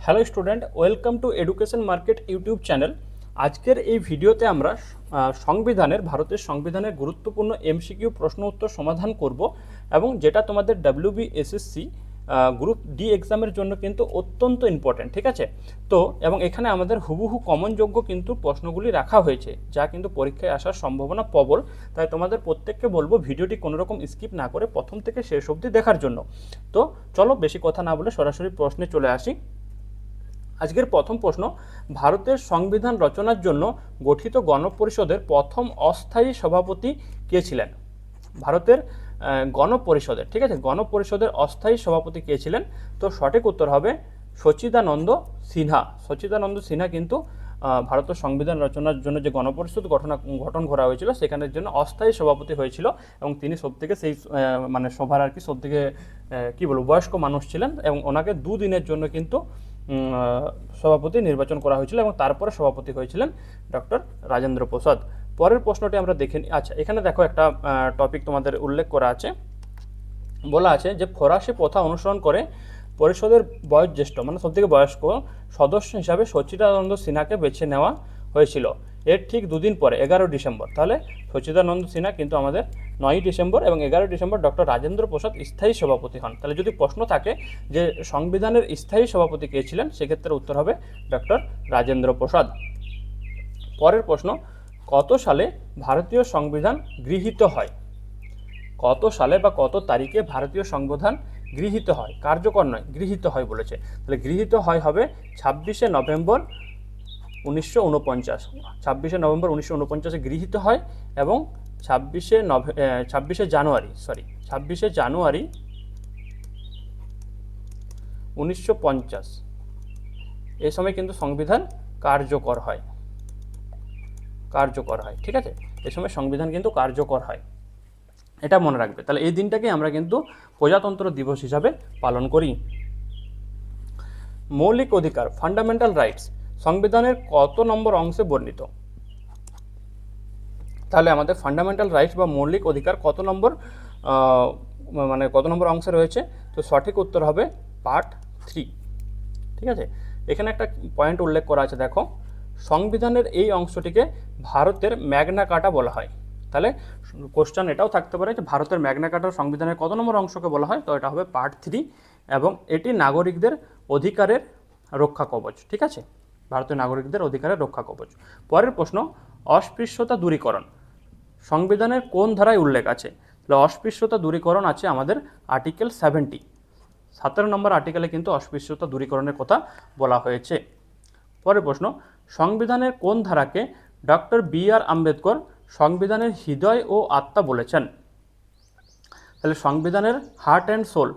Hello student, welcome to education market YouTube channel. আজকের এই ভিডিওতে আমরা ভারতের সংবিধানের গুরুত্বপূর্ণ এমসিকিউ প্রশ্ন উত্তর সমাধান করব এবং যেটা তোমাদের WBSSC গ্রুপ ডি এক্সামের জন্য কিন্তু অত্যন্ত ইম্পর্ট্যান্ট, ঠিক আছে? তো এবং এখানে আমাদের হুবহু কমনযোগ্য কিন্তু প্রশ্নগুলি রাখা হয়েছে, যা কিন্তু পরীক্ষায় আসার সম্ভাবনা প্রবল। তাই তোমাদের প্রত্যেককে বলবো ভিডিওটি কোনোরকম স্কিপ না করে প্রথম থেকে শেষ অবধি দেখার জন্য। তো চলো বেশি কথা না বলে সরাসরি প্রশ্নে চলে আসি। আজকের প্রথম প্রশ্ন, ভারতের সংবিধান রচনার জন্য গঠিত গণপরিষদের প্রথম অস্থায়ী সভাপতি কে ছিলেন? ভারতের গণপরিষদের, ঠিক আছে, গণপরিষদের অস্থায়ী সভাপতি কে ছিলেন? তো সঠিক উত্তর হবে সচিদানন্দ সিনহা। সচিদানন্দ সিনহা কিন্তু ভারতের সংবিধান রচনার জন্য যে গণপরিষদ গঠন করা হয়েছিল সেখানের জন্য অস্থায়ী সভাপতি হয়েছিল এবং তিনি সবথেকে সেই মানে সভার আর কি সবথেকে কী বলবো বয়স্ক মানুষ ছিলেন এবং ওনাকে দুদিনের জন্য কিন্তু সভাপতি নির্বাচন করা হয়েছিল এবং তারপরে সভাপতি হয়েছিলেন ডক্টর রাজেন্দ্র প্রসাদ। পরের প্রশ্নটি আমরা দেখে নিই। আচ্ছা, এখানে দেখো একটা টপিক তোমাদের উল্লেখ করা আছে, বলা আছে যে ফরাসি প্রথা অনুসরণ করে পরিষদের বয়োজ্যেষ্ঠ মানে সবথেকে বয়স্ক সদস্য হিসাবে সচ্চিদানন্দ সিনহাকে বেছে নেওয়া হয়েছিল। এর ঠিক দুদিন পরে 11 ডিসেম্বর, তাহলে সচ্চিদানন্দ সিনহা কিন্তু আমাদের 9 ডিসেম্বর এবং 11 ডিসেম্বর ডক্টর রাজেন্দ্র প্রসাদ স্থায়ী সভাপতি হন। তাহলে যদি প্রশ্ন থাকে যে সংবিধানের স্থায়ী সভাপতি কে ছিলেন, সেক্ষেত্রে উত্তর হবে ডক্টর রাজেন্দ্র প্রসাদ। পরের প্রশ্ন, কত সালে ভারতীয় সংবিধান গৃহীত হয়? কত সালে বা কত তারিখে ভারতীয় সংবিধান গৃহীত হয়? কার্যকর নয়, গৃহীত হয় বলেছে। তাহলে গৃহীত হয় হবে 26শে নভেম্বর 1949। 26শে নভেম্বর 1949-এ গৃহীত হয় এবং 26শে জানুয়ারি 1950 এই সময় কিন্তু সংবিধান কার্যকর হয়। ঠিক আছে, এই সময় সংবিধান কিন্তু কার্যকর হয়, এটা মনে রাখবে। তাহলে এই দিনটাকে আমরা কিন্তু প্রজাতন্ত্র দিবস হিসাবে পালন করি। মৌলিক অধিকার ফান্ডামেন্টাল রাইটস সংবিধানের কত নম্বর অংশে বর্ণিত? তাহলে আমাদের ফান্ডামেন্টাল রাইটস বা মৌলিক অধিকার কত নম্বর অংশে রয়েছে? তো সঠিক উত্তর হবে পার্ট 3। ঠিক আছে, এখানে একটা পয়েন্ট উল্লেখ করা আছে, দেখো, সংবিধানের এই অংশটিকে ভারতের ম্যাগনা কার্টা বলা হয়। তাহলে কোশ্চেন এটাও থাকতে পারে যে ভারতের ম্যাগনা কার্টার সংবিধানের কত নম্বর অংশকে বলা হয়? তো এটা হবে পার্ট 3 এবং এটি নাগরিকদের অধিকারের রক্ষা কবচ। ঠিক আছে, ভারতীয় নাগরিকদের অধিকারের রক্ষা কবচ। পরের প্রশ্ন, অস্পৃশ্যতা দূরীকরণ সংবিধানের কোন ধারায় উল্লেখ আছে? তাহলে অস্পৃশ্যতা দূরীকরণ আছে আমাদের আর্টিকেল 70। 17 নম্বর আর্টিকেলে কিন্তু অস্পৃশ্যতা দূরীকরণের কথা বলা হয়েছে। পরের প্রশ্ন, সংবিধানের কোন ধারাকে ডক্টর BR আম্বেদকর সংবিধানের হৃদয় ও আত্মা বলেছেন? তাহলে সংবিধানের হার্ট অ্যান্ড সোল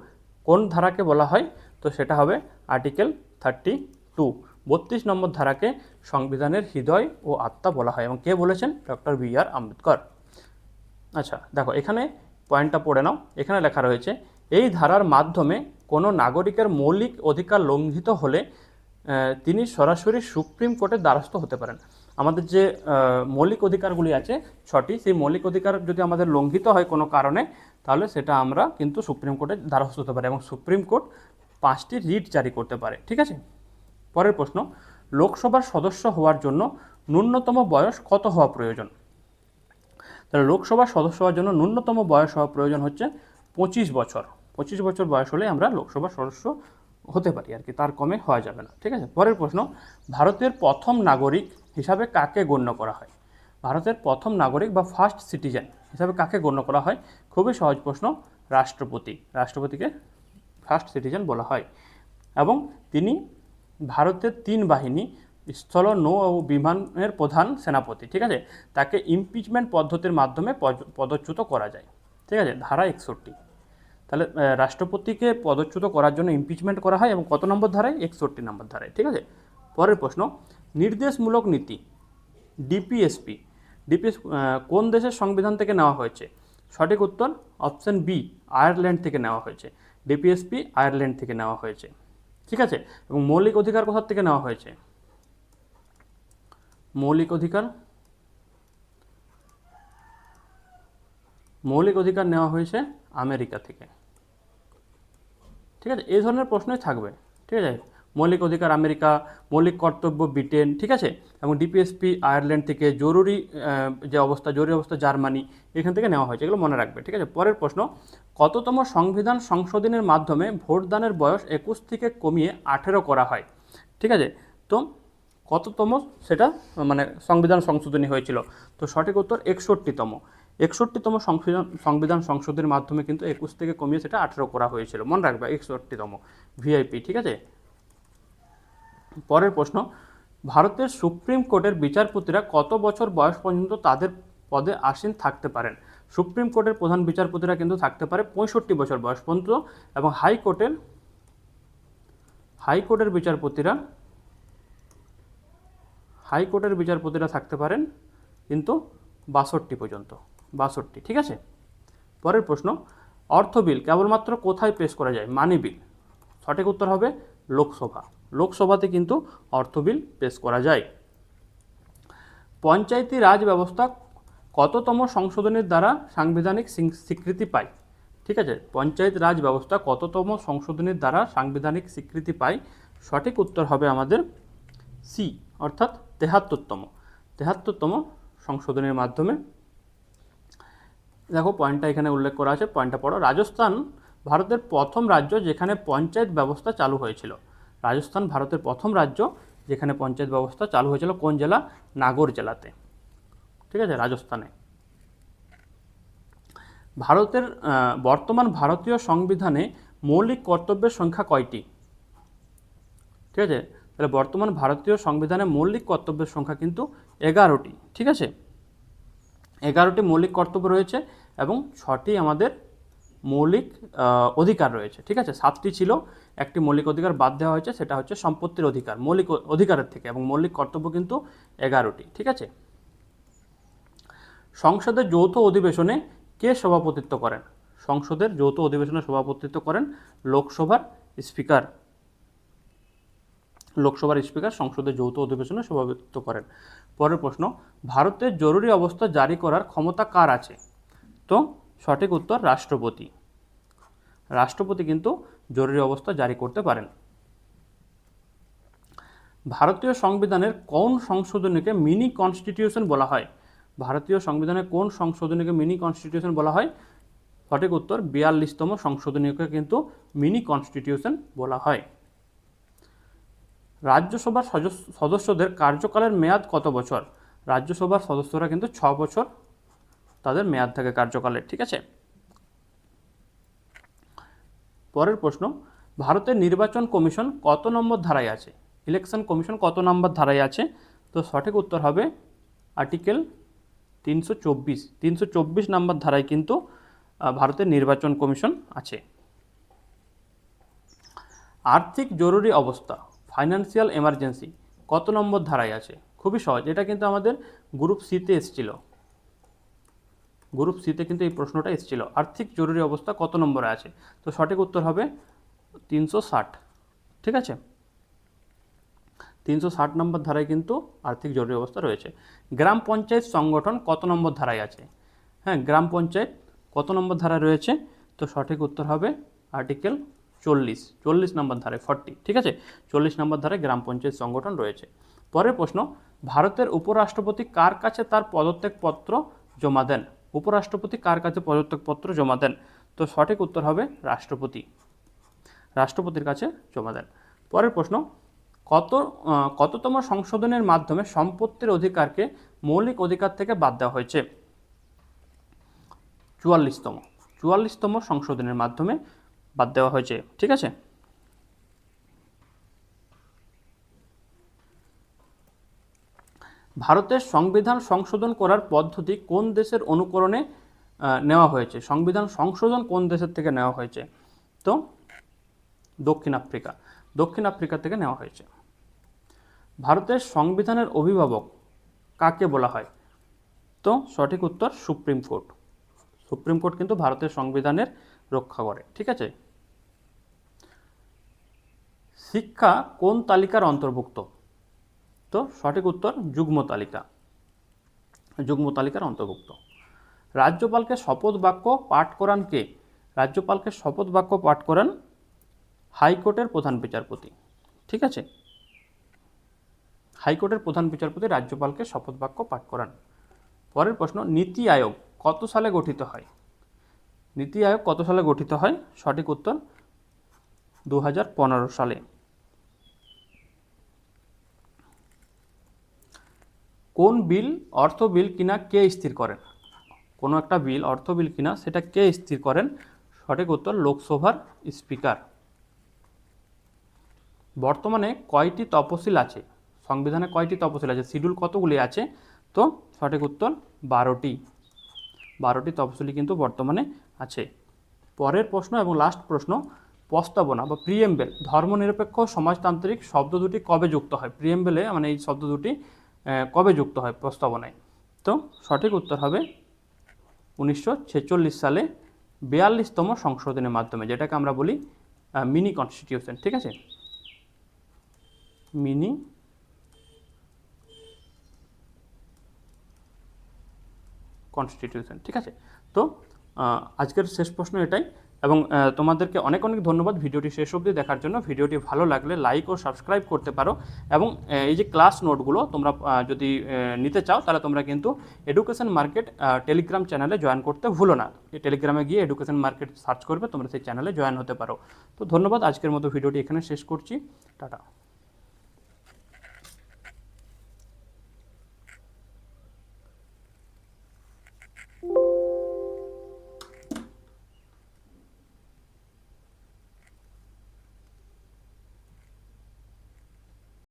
কোন ধারাকে বলা হয়? তো সেটা হবে আর্টিকেল 32। 32 নম্বর ধারাকে সংবিধানের হৃদয় ও আত্মা বলা হয় এবং কে বলেছেন? Doctor BR Ambedkar. আচ্ছা দেখো, এখানে পয়েন্টটা পড়ে নাও। এখানে লেখা রয়েছে, এই ধারার মাধ্যমে কোনো নাগরিকের মৌলিক অধিকার লঙ্ঘিত হলে তিনি সরাসরি সুপ্রিম কোর্টের দ্বারস্থ হতে পারেন। আমাদের যে মৌলিক অধিকারগুলি আছে 6টি, সেই মৌলিক অধিকার যদি আমাদের লঙ্ঘিত হয় কোনো কারণে, তাহলে সেটা আমরা কিন্তু সুপ্রিম কোর্টের দ্বারস্থ হতে পারি এবং সুপ্রিম কোর্ট 5টি রিট জারি করতে পারে। ঠিক আছে, পরের প্রশ্ন, লোকসভার সদস্য হওয়ার জন্য ন্যূনতম বয়স কত হওয়া প্রয়োজন? তাহলে লোকসভার সদস্য হওয়ার জন্য ন্যূনতম বয়স হওয়া প্রয়োজন হচ্ছে 25 বছর। 25 বছর বয়স হলে আমরা লোকসভার সদস্য হতে পারি আর কি, তার কমে হওয়া যাবে না। ঠিক আছে, পরের প্রশ্ন, ভারতের প্রথম নাগরিক হিসাবে কাকে গণ্য করা হয়? ভারতের প্রথম নাগরিক বা ফার্স্ট সিটিজেন হিসাবে কাকে গণ্য করা হয়? খুবই সহজ প্রশ্ন, রাষ্ট্রপতিকে ফার্স্ট সিটিজেন বলা হয় এবং তিনি ভারতের 3 বাহিনী স্থল, নৌ ও বিমানের প্রধান সেনাপতি। ঠিক আছে, তাকে ইমপিচমেন্ট পদ্ধতির মাধ্যমে পদচ্যুত করা যায়। ঠিক আছে, ধারা 61। তাহলে রাষ্ট্রপতিকে পদচ্যুত করার জন্য ইমপিচমেন্ট করা হয় এবং কত নম্বর ধারায়? 61 নম্বর ধারায়। ঠিক আছে, পরের প্রশ্ন, নির্দেশমূলক নীতি ডিপিএসপি কোন দেশের সংবিধান থেকে নেওয়া হয়েছে? সঠিক উত্তর অপশন বি, আয়ারল্যান্ড থেকে নেওয়া হয়েছে। ডিপিএসপি আয়ারল্যান্ড থেকে নেওয়া হয়েছে। ঠিক আছে, এবং মৌলিক অধিকার কোথা থেকে নেওয়া হয়েছে? মৌলিক অধিকার নেওয়া হয়েছে আমেরিকা থেকে। ঠিক আছে, এই ধরনের প্রশ্নই থাকবে। ঠিক আছে, মৌলিক অধিকার আমেরিকা, মৌলিক কর্তব্য ব্রিটেন, ঠিক আছে, এবং ডিপিএসপি আয়ারল্যান্ড থেকে, জরুরি অবস্থা জার্মানি, এখান থেকে নেওয়া হয়েছে, এগুলো মনে রাখবে, ঠিক আছে। পরের প্রশ্ন, কততম সংবিধান সংশোধনের মাধ্যমে ভোটদানের বয়স 21 থেকে কমিয়ে 18 করা হয়? ঠিক আছে, তো কততম সেটা মানে সংবিধান সংশোধনী হয়েছিল? তো সঠিক উত্তর 61তম। 61তম সংবিধান সংশোধনের মাধ্যমে কিন্তু 21 থেকে কমিয়ে সেটা 18 করা হয়েছিল, মনে রাখবে 61তম, ভিআইপি, ঠিক আছে। পরের প্রশ্ন, ভারতের সুপ্রিম কোর্টের বিচারপতিরা কত বছর বয়স পর্যন্ত তাদের পদে আসীন থাকতে পারেন? সুপ্রিম কোর্টের প্রধান বিচারপতিরা কিন্তু থাকতে পারে 65 বছর বয়স পর্যন্ত, এবং হাইকোর্টের বিচারপতিরা থাকতে পারেন কিন্তু 62 পর্যন্ত, 62, ঠিক আছে। পরের প্রশ্ন, অর্থ বিল কেবলমাত্র কোথায় পেশ করা যায়? মানি বিল। সঠিক উত্তর হবে লোকসভাতে কিন্তু অর্থ বিল পেশ করা যায়। পঞ্চায়েতি রাজ ব্যবস্থা কততম সংশোধনের দ্বারা সাংবিধানিক স্বীকৃতি পায়? ঠিক আছে, পঞ্চায়েত রাজ ব্যবস্থা কততম সংশোধনের দ্বারা সাংবিধানিক স্বীকৃতি পায়? সঠিক উত্তর হবে আমাদের সি, অর্থাৎ 73তম সংশোধনের মাধ্যমে। দেখো পয়েন্টটা এখানে উল্লেখ করা আছে, পয়েন্টটা পড়ো। রাজস্থান ভারতের প্রথম রাজ্য যেখানে পঞ্চায়েত ব্যবস্থা চালু হয়েছিল। রাজস্থান ভারতের প্রথম রাজ্য যেখানে পঞ্চায়েত ব্যবস্থা চালু হয়েছিল, কোন জেলা? নাগর জেলাতে, ঠিক আছে, রাজস্থানে। বর্তমান ভারতীয় সংবিধানে মৌলিক কর্তব্যের সংখ্যা কয়টি? ঠিক আছে, তাহলে বর্তমান ভারতীয় সংবিধানে মৌলিক কর্তব্যের সংখ্যা কিন্তু 11টি, ঠিক আছে, 11টি মৌলিক কর্তব্য রয়েছে এবং 6টি আমাদের মৌলিক অধিকার রয়েছে, ঠিক আছে। 7টি ছিল, একটি মৌলিক অধিকার বাদ দেওয়া হয়েছে, সেটা হচ্ছে সম্পত্তির অধিকার, মৌলিক অধিকারের থেকে, এবং মৌলিক কর্তব্য কিন্তু 11টি, ঠিক আছে। সংসদের যৌথ অধিবেশনে কে সভাপতিত্ব করেন? সংসদের যৌথ অধিবেশনে সভাপতিত্ব করেন লোকসভার স্পিকার সংসদের যৌথ অধিবেশনে সভাপতিত্ব করেন। পরের প্রশ্ন, ভারতের জরুরি অবস্থা জারি করার ক্ষমতা কার আছে? তো সঠিক উত্তর রাষ্ট্রপতি কিন্তু জরুরি অবস্থা জারি করতে পারেন। ভারতীয় সংবিধানের কোন সংশোধনীকে মিনি কনস্টিটিউশন বলা হয়? ভারতীয় সংবিধানের কোন সংশোধনীকে মিনি কনস্টিটিউশন বলা হয়? সঠিক উত্তর 42তম সংশোধনীকে কিন্তু মিনি কনস্টিটিউশন বলা হয়। রাজ্যসভার সদস্যদের কার্যকালের মেয়াদ কত বছর? রাজ্যসভার সদস্যরা কিন্তু 6 বছর তাদের মেয়াদ থাকে কার্যকালের, ঠিক আছে। পরের প্রশ্ন, ভারতের নির্বাচন কমিশন কত নম্বর ধারায় আছে? ইলেকশন কমিশন কত নম্বর ধারায় আছে? তো সঠিক উত্তর হবে আর্টিকেল 324 নম্বর ধারায় কিন্তু ভারতের নির্বাচন কমিশন আছে। আর্থিক জরুরি অবস্থা, ফাইন্যান্সিয়াল এমার্জেন্সি কত নম্বর ধারায় আছে? খুবই সহজ, এটা কিন্তু আমাদের গ্রুপ সিতে এসেছিল, কিন্তু এই প্রশ্নটা এসেছিল, আর্থিক জরুরি অবস্থা কত নম্বরে আছে? তো সঠিক উত্তর হবে 360, ঠিক আছে, 360 নম্বর ধারায় কিন্তু আর্থিক জরুরি অবস্থা রয়েছে। গ্রাম পঞ্চায়েত সংগঠন কত নম্বর ধারায় আছে? হ্যাঁ, গ্রাম পঞ্চায়েত কত নম্বর ধারায় রয়েছে? তো সঠিক উত্তর হবে আর্টিকেল 40 নম্বর ধারায়, 40, ঠিক আছে, 40 নম্বর ধারায় গ্রাম পঞ্চায়েত সংগঠন রয়েছে। পরের প্রশ্ন, ভারতের উপরাষ্ট্রপতি কার কাছে তার পদত্যাগপত্র জমা দেন? উপরাষ্ট্রপতি কার কাছে পদত্যাগপত্র জমা দেন? তো সঠিক উত্তর হবে রাষ্ট্রপতির কাছে জমা দেন। পরের প্রশ্ন, কততম সংশোধনের মাধ্যমে সম্পত্তির অধিকারকে মৌলিক অধিকার থেকে বাদ দেওয়া হয়েছে? 44তম সংশোধনের মাধ্যমে বাদ দেওয়া হয়েছে, ঠিক আছে। ভারতের সংবিধান সংশোধন করার পদ্ধতি কোন দেশের অনুকরণে নেওয়া হয়েছে? সংবিধান সংশোধন কোন দেশের থেকে নেওয়া হয়েছে? তো দক্ষিণ আফ্রিকা থেকে নেওয়া হয়েছে। ভারতের সংবিধানের অভিভাবক কাকে বলা হয়? তো সঠিক উত্তর সুপ্রিম কোর্ট কিন্তু ভারতের সংবিধানের রক্ষা করে, ঠিক আছে। শিক্ষা কোন তালিকার অন্তর্ভুক্ত? তো সঠিক উত্তর যুগ্ম তালিকার অন্তর্ভুক্ত। রাজ্যপালকে শপথ বাক্য পাঠ করান কে? রাজ্যপালকে শপথ বাক্য পাঠ করান হাইকোর্টের প্রধান বিচারপতি, ঠিক আছে। হাইকোর্টের প্রধান বিচারপতি রাজ্যপালকে শপথ বাক্য পাঠ করান। পরের প্রশ্ন, নীতি আয়োগ কত সালে গঠিত হয়? নীতি আয়োগ কত সালে গঠিত হয়? সঠিক উত্তর 2015 সালে। কোন বিল অর্থ বিল কিনা কে স্থির করেন? কোনো একটা বিল অর্থ বিল কিনা সেটা কে স্থির করেন? সঠিক উত্তর লোকসভার স্পিকার। বর্তমানে কয়টি তফসিল আছে? সংবিধানে কয়টি তফসিল আছে? শিডিউল কতগুলি আছে? তো সঠিক উত্তর 12টি। 12টি তফসিলি কিন্তু বর্তমানে আছে। পরের প্রশ্ন এবং লাস্ট প্রশ্ন, প্রস্তাবনা বা প্রিএমবেল ধর্মনিরপেক্ষ সমাজতান্ত্রিক শব্দ দুটি কবে যুক্ত হয়? প্রিএমবেলে মানে এই শব্দ দুটি কবে যুক্ত হয় প্রস্তাবনায়? তো সঠিক উত্তর হবে 1946 সালে 42তম সংশোধনের মাধ্যমে, যেটাকে আমরা বলি মিনি কনস্টিটিউশন। ঠিক আছে, মিনি কনস্টিটিউশন। ঠিক আছে, তো আজকের শেষ প্রশ্ন এটাই, এবং তোমাদেরকে অনেক অনেক ধন্যবাদ ভিডিওটি শেষ অবধি দেখার জন্য। ভিডিওটি ভালো লাগলে লাইক ও সাবস্ক্রাইব করতে পারো, এবং এই যে ক্লাস নোটগুলো তোমরা যদি নিতে চাও তাহলে তোমরা কিন্তু এডুকেশন মার্কেট টেলিগ্রাম চ্যানেলে জয়েন করতে ভুলো না। এই টেলিগ্রামে গিয়ে এডুকেশন মার্কেট সার্চ করবে, তোমরা সেই চ্যানেলে জয়েন হতে পারো। তো ধন্যবাদ, আজকের মতো ভিডিওটি এখানে শেষ করছি। টাটা।